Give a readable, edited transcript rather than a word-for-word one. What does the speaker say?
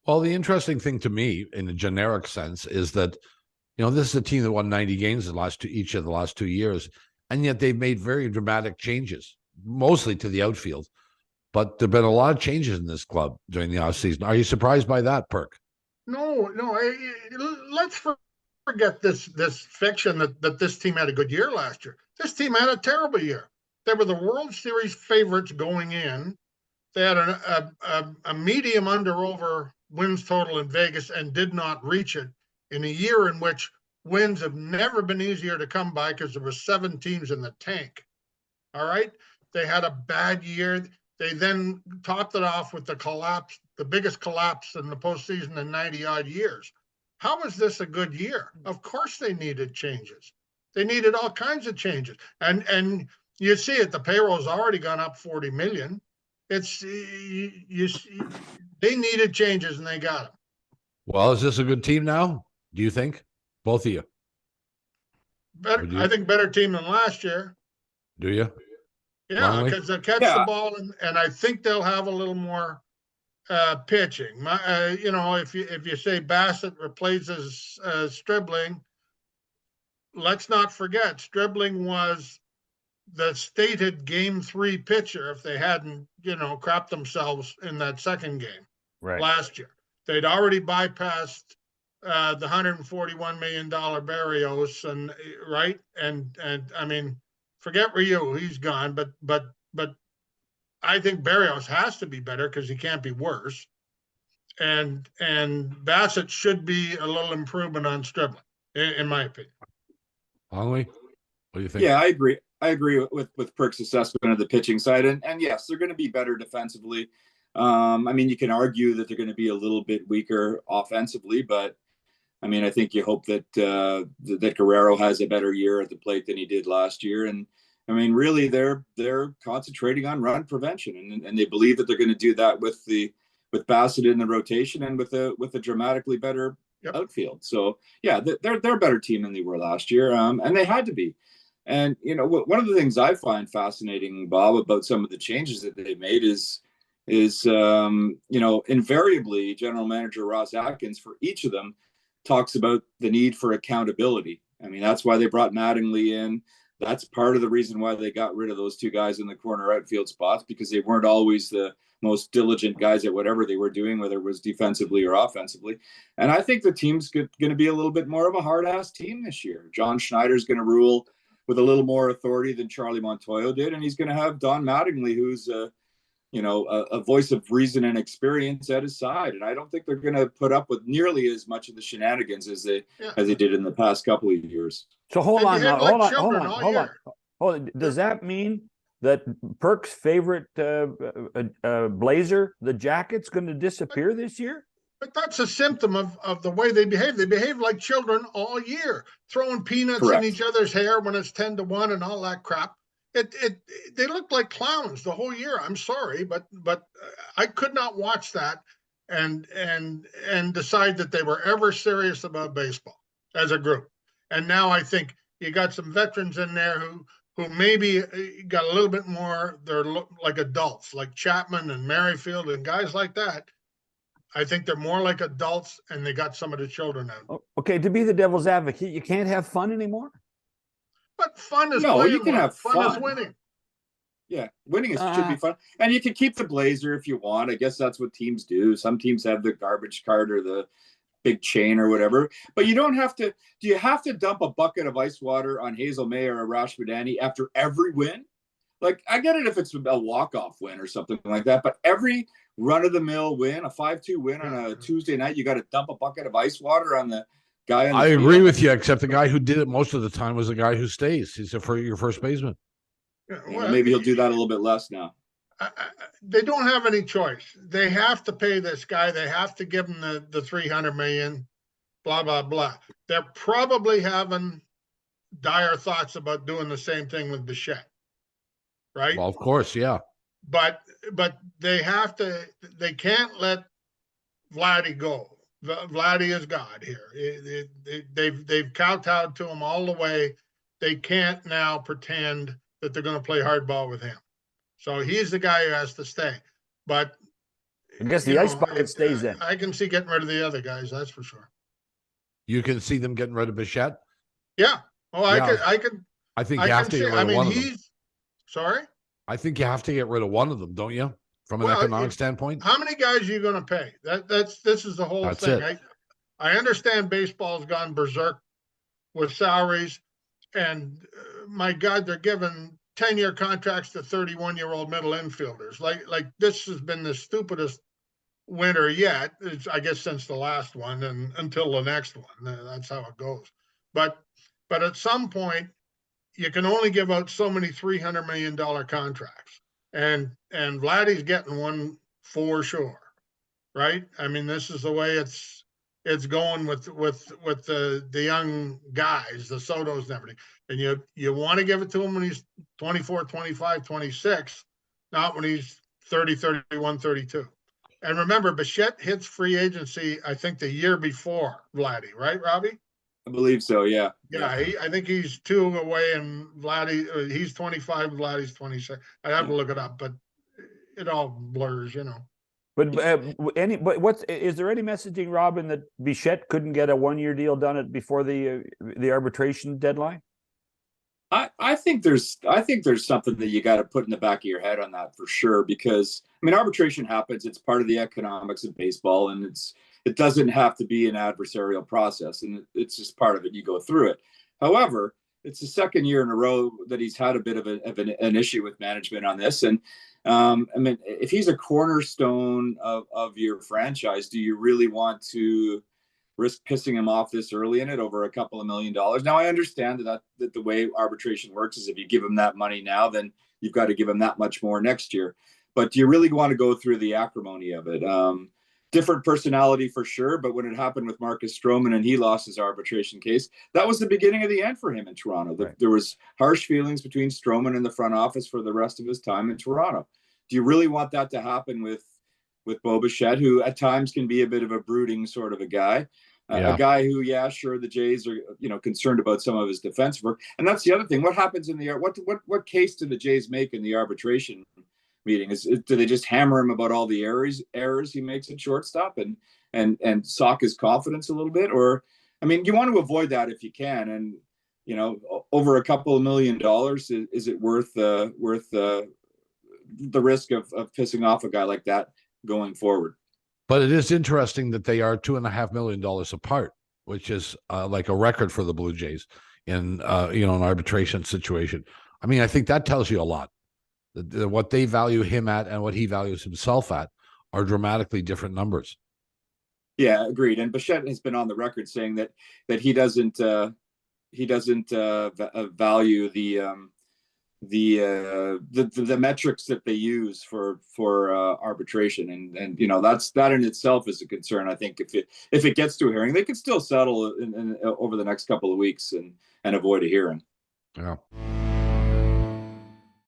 Well, the interesting thing to me, in a generic sense, is that this is a team that won 90 games each of the last 2 years, and yet they've made very dramatic changes, mostly to the outfield. But there've been a lot of changes in this club during the offseason. Are you surprised by that, Perk? No, no. Let's forget this fiction that this team had a good year last year. This team had a terrible year. They were the World Series favorites going in. They had a medium under/over wins total in Vegas and did not reach it in a year in which wins have never been easier to come by because there were 7 teams in the tank. All right, they had a bad year. They then topped it off with the collapse, the biggest collapse in the postseason in 90 odd years. How was this a good year? Of course they needed changes. They needed all kinds of changes. And you see it, the payroll's already gone up 40 million. It's they needed changes and they got them. Well, is this a good team now? Do you think? Both of you? Better, I think better team than last year. Do you? Yeah, because they'll catch the ball and I think they'll have a little more pitching. If you say Bassett replaces Stribling, let's not forget Stribling was the stated game 3 pitcher if they hadn't, crapped themselves in that second game last year. They'd already bypassed the $141 million Barrios and I mean, forget Ryu, he's gone, but I think Barrios has to be better because he can't be worse. And Bassett should be a little improvement on Stribling, in my opinion. Longley, what do you think? Yeah, I agree. I agree with Perk's assessment of the pitching side, and yes, they're going to be better defensively. I mean, you can argue that they're going to be a little bit weaker offensively, but I mean, I think you hope that that Guerrero has a better year at the plate than he did last year, and I mean, really, they're concentrating on run prevention, and they believe that they're going to do that with Bassett in the rotation and with a dramatically better outfield. So yeah, they're a better team than they were last year, and they had to be. And one of the things I find fascinating, Bob, about some of the changes that they made is invariably General Manager Ross Atkins for each of them talks about the need for accountability. I mean, that's why they brought Mattingly in. That's part of the reason why they got rid of those 2 guys in the corner outfield spots, because they weren't always the most diligent guys at whatever they were doing, whether it was defensively or offensively. And I think the team's going to be a little bit more of a hard-ass team this year. John Schneider's going to rule with a little more authority than Charlie Montoyo did, and he's going to have Don Mattingly, who's a voice of reason and experience at his side. And I don't think they're going to put up with nearly as much of the shenanigans as they did in the past couple of years. So hold on. Does that mean that Perk's favorite blazer, the jacket's going to disappear this year? But that's a symptom of the way they behave. They behave like children all year, throwing peanuts in each other's hair when it's 10-1 and all that crap. They look like clowns the whole year. I'm sorry, but I could not watch that and decide that they were ever serious about baseball as a group. And now I think you got some veterans in there who maybe got a little bit more. They're like adults, like Chapman and Merrifield and guys like that. I think they're more like adults, and they got some of the children out. Okay, to be the devil's advocate, you can't have fun anymore? But fun is you can have fun. Fun is winning. Yeah, winning should be fun. And you can keep the blazer if you want. I guess that's what teams do. Some teams have the garbage cart or the big chain or whatever. But you don't have to. Do you have to dump a bucket of ice water on Hazel May or Arash Madani after every win? Like, I get it if it's a walk-off win or something like that, but every run-of-the-mill win, a 5-2 win on a Tuesday night, you got to dump a bucket of ice water on the guy. I agree with you, except the guy who did it most of the time was the guy who stays. He's your first baseman. Maybe he'll do that a little bit less now. They don't have any choice. They have to pay this guy. They have to give him the $300 million, blah, blah, blah. They're probably having dire thoughts about doing the same thing with Bichette. Right? Well, of course, yeah. But they have to. They can't let Vladdy go. Vladdy is God here. They've kowtowed to him all the way. They can't now pretend that they're going to play hardball with him. So he's the guy who has to stay. But I guess the ice bucket stays in. I can see getting rid of the other guys. That's for sure. You can see them getting rid of Bichette. Yeah. Oh, Yeah. I think you have to get rid of one of them. Sorry? I think you have to get rid of one of them, don't you? From an economic standpoint. How many guys are you going to pay? This is the whole thing. I understand baseball's gone berserk with salaries, and my God, they're giving 10-year contracts to 31-year-old middle infielders. Like this has been the stupidest winter yet. I guess since the last one and until the next one. That's how it goes. But at some point, you can only give out so many $300 million contracts, and Vladdy's getting one for sure, right? I mean, this is the way it's going with the young guys, the Sotos and everything. And you want to give it to him when he's 24, 25, 26, not when he's 30, 31, 32. And remember, Bichette hits free agency, I think, the year before Vladdy, right, Robbie? I believe so. Yeah. Yeah. I think he's 2 away, and Vladdy, he's 25, Vladdy's 26. I'd have to look it up, but it all blurs, But is there any messaging, Robin, that Bichette couldn't get a 1-year deal done before the arbitration deadline? I think there's something that you got to put in the back of your head on that for sure, because I mean, arbitration happens. It's part of the economics of baseball, and it doesn't have to be an adversarial process, and it's just part of it. You go through it. However, it's the second year in a row that he's had a bit of an issue with management on this. And I mean, if he's a cornerstone of your franchise, do you really want to risk pissing him off this early in it over a couple of $1 million? Now, I understand that the way arbitration works is if you give him that money now, then you've got to give him that much more next year. But do you really want to go through the acrimony of it? Different personality for sure, but when it happened with Marcus Stroman and he lost his arbitration case, that was the beginning of the end for him in Toronto. Right. There was harsh feelings between Stroman and the front office for the rest of his time in Toronto. Do you really want that to happen with Bo Bichette, who at times can be a bit of a brooding sort of a guy? A guy who, sure, the Jays are concerned about some of his defensive work, and that's the other thing. What happens in the what case do the Jays make in the arbitration meeting? Do they just hammer him about all the errors he makes at shortstop and sock his confidence a little bit? Or, I mean, you want to avoid that if you can. And over a couple of $1 million, is it worth the risk of pissing off a guy like that going forward? But it is interesting that they are $2.5 million apart, which is like a record for the Blue Jays in an arbitration situation. I mean, I think that tells you a lot. What they value him at and what he values himself at are dramatically different numbers. Yeah, agreed. And Bichette has been on the record saying that he doesn't value the metrics that they use for arbitration, and that in itself is a concern. I think if it gets to a hearing, they could still settle over the next couple of weeks and avoid a hearing. Yeah.